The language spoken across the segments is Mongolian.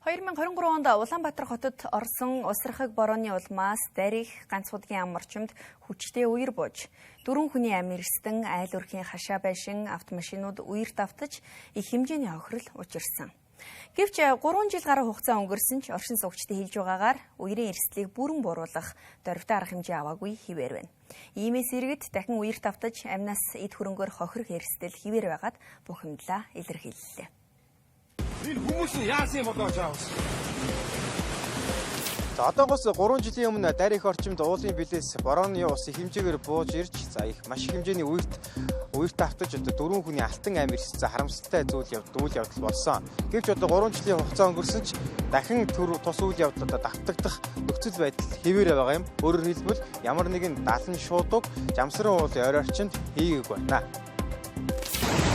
2023 онд Улаанбаатар хотод орсон усрахыг борооны улмаас дарих ганц удаагийн ам орчимд хүчтэй үер бууж, 4 хүний амь ирсэн, айл өрхийн хашаа байшин автомашинууд үер давтаж их хэмжээний охирол учирсан. Гэвч 3 жил гаруй хугацаа өнгөрсөн ч оршин суугчдын хэлж байгаагаар үерийн эрсдлийг бүрэн бууруулах дорвитой арга хэмжээ аваагүй хിവэр байна. Иймээс иргэд дахин үер давтаж амнаас эд хөрөнгөөр хохирох эрсдэл хിവэр байгаад бухимдлаа илэрхийллээ. Энэ хүмүүс яасан юм болоо чаавс. За одоогоос 3 жилийн өмнө дарих орчимд уулын билээс борооны ус их хэмжээгээр бууж ирж, за их маш их хэмжээний үерт автаж 4 хүний алтан амь ирсэн харамсалтай үйл явдал болсон. Гэвч одоо 3 жилийн хугацаа өнгөрсөн ч дахин тус үйл явдлуудад давтагдах нөхцөл байдал хэвээр байгаа юм. Өөрөөр хэлбэл ямар нэгэн далан шуудаг жамсрын уулын ойр орчинд хийгээгүй байна.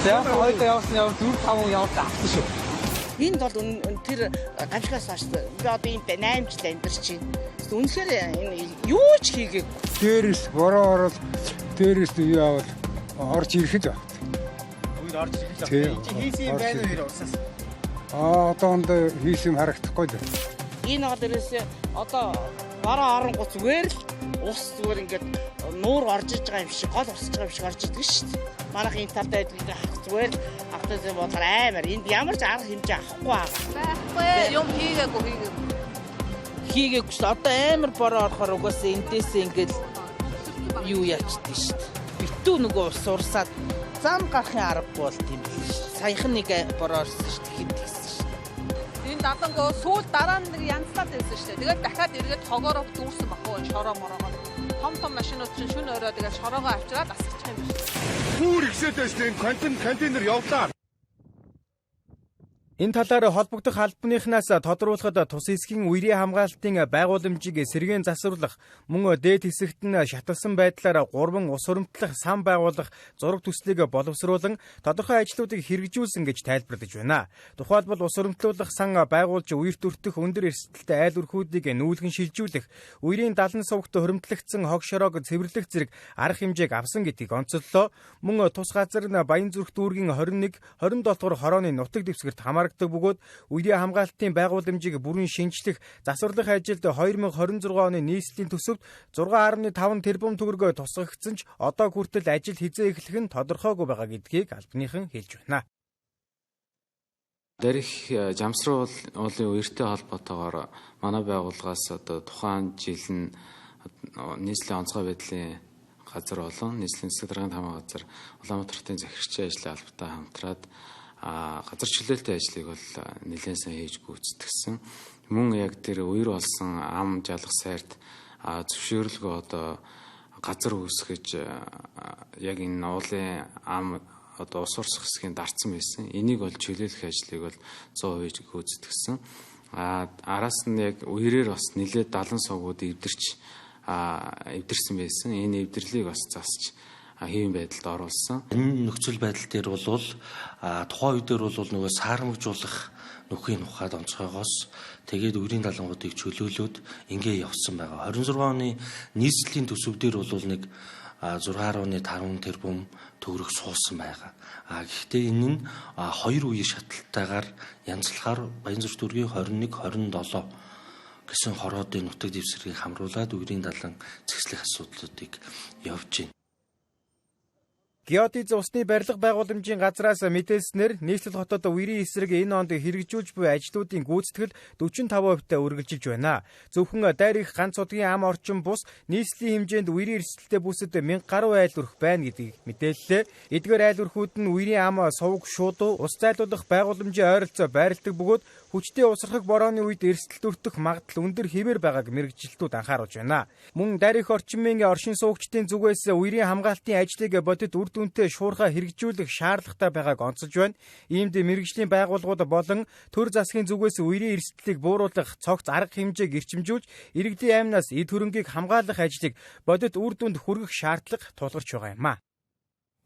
За хоёул явсан 4-5 явсан авсан шүү. Энэ бол тэр гамшигаас хойш би одоо энэ 8 жил амьдарч байна. Үнэхээр энэ юу ч хийгээгүй. Дээрээс бороо орол, дээрээс юу авал орж ирэх л байна. Үер орж ирэх л байна. Чи хийсэн юм байна уу усаас? Одоонд хийсэн харагдахгүй л. Энэ бол дээрээс одоо бороо оронгууд зүгээр л ус зүгээр ингээд нуур орж иж байгаа юм шиг, гол усж байгаа юм шиг орж идэг шүү дээ. Манайх энэ талдаа зүгээр автозын бодлоор амар энд ямар ч арга хэмжээ авахгүй байгаа. Байхгүй юм хийгээгүй. Хийгээгүй шүү. Одоо амар бороо орохоор угаасаа эндээс ингээд юу яачдээ шүү дээ. Битүү нөгөө ус урсаад зам гарахын аргагүй болт юм биш. Саяхан нэг бороо орсон шүү дээ. Хэд гэсэн шүү дээ. Энэ далангөө сүүл дараа нь нэг янзлаад байсан шүү дээ. Тэгээд дахиад эргээд хогоороо дүүрсэн баггүй шороо мороогоо. Том машинууд чинь шүн өрөө тэгээд шороогоо авчираад асгачих юм биш. Бүр ихсээд байна шүү дээ. Контейнер явлаа. Энэ талаар холбогдох албаныхнаас тодруулахад тус хэсгийн үерийн хамгаалтын байгууламжийг сэргээн засварлах, мөн дээд хэсэгт нь шаталсан байдлаар 3 ус хуримтлах сан байгуулах зураг төслийг боловсруулан тодорхой ажлуудыг хэрэгжүүлсэн гэж тайлбарлаж байна. Тухайлбал ус хуримтлуулах сан байгуулж үерт өртөх өндөр эрсдэлтэй айл өрхүүдийг нүүлгэн шилжүүлэх, үерийн далан сувагт хуримтлагдсан хог шороог цэвэрлэх зэрэг арга хэмжээг авсан гэдгийг онцоллоо. Мөн тус газар нь Баянзүрх дүүргийн 21, 27 дугаар хорооны нутаг дэвсгэрт бөгөөд үерийн хамгаалтын байгууламжийг бүрэн шинжлэх, засварлах ажилд 2026 оны нийслэлийн төсөвт 6.5 тэрбум төгрөгөөр тусгагдсан ч одоо хүртэл ажил хизээ эхлэх нь тодорхойгүй байгаа гэдгийг албаныхан хэлж байна. Дарих жамсрын уулын үертэй холбоотойгоор манай байгууллагаас одоо тухайн жил нь нийслэлийн онцгой байдлын газар болон нийслэлийн засаг даргын хамгаалалт газар Улаанбаатар хотын захирагчийн ажлын албатай хамтраад газар чөлөөлтийн ажлыг бол нэлээд сайн хийж гүйцэтгсэн. Мөн яг тэр үер болсон ам жалах сайрт зөвшөөрлөгөө одоо газар үүсгэж яг энэ уулын ам одоо ус урсах хэсгийн дарцсан байсан. Энийг бол чөлөөлөх ажлыг бол 100% гүйцэтгсэн. Араас нь яг үерээр бас нэлээд далан сувгууд эвдэрсэн байсан. Энэ эвдэрлийг бас засч хэвийн байдалд оруулсан. Энэ нөхцөл байдал дээр бол тухайн үедэр бол нөгөө саармагжуулах нөхөхийн ухаад онцгойгоос тэгээд үерийн далангуудыг чөлөөлөөд ингээ явсан байгаа. 26 оны нийслэлийн төсөв дээр бол нэг 6.5 тэрбум төгрөг суусан байгаа. Гэхдээ энэ нь 2 үеийн шаталтайгаар янзлахаар Баянзүрх дүүргийн 21, 27 гэсэн хороодын нутаг дэвсгэрийг хамруулад үерийн далан зэгслэх асуудлуудыг явж байна. Геодез усны барилга байгууламжийн газраас мэдээлснээр нийслэл хотод үерийн эсрэг энэ онд хэрэгжүүлж буй ажлуудын гүйцэтгэл 45% үргэлжилж байна. Зөвхөн дарих ганц удаагийн ам орчин бус нийслэлийн хэмжээнд үерийн эрсдэлтэй бүсэд 1000 гаруй айл өрх байна гэдгийг мэдээллээ. Эдгээр айл өрхүүд нь үерийн ам сувг шуудуу ус зайлуулах байгууламжийн ойролцоо байрладаг бөгөөд хүчтэй усрахыг борооны үед эрсдэлт өртөх магадлал өндөр хэвээр байгааг мэргэжилтүүд анхааруулж байна. Мөн дарих орчмын оршин суугчдын зүгээс үерийн хамгаалтын ажлыг бодит үр дүнтэй шуурхай хэрэгжүүлэх шаардлагатай байгааг онцолж байна. Иймд мэргэжлийн байгууллагууд болон төр засгийн зүгээс үерийн эрсдлийг бууруулах цогц арга хэмжээг эрчимжүүлж, иргэдийн аймнаас эд хөрөнгийг хамгаалах ажлыг бодит үр дүнд хүргэх шаардлага тулгарч байгаа юм а.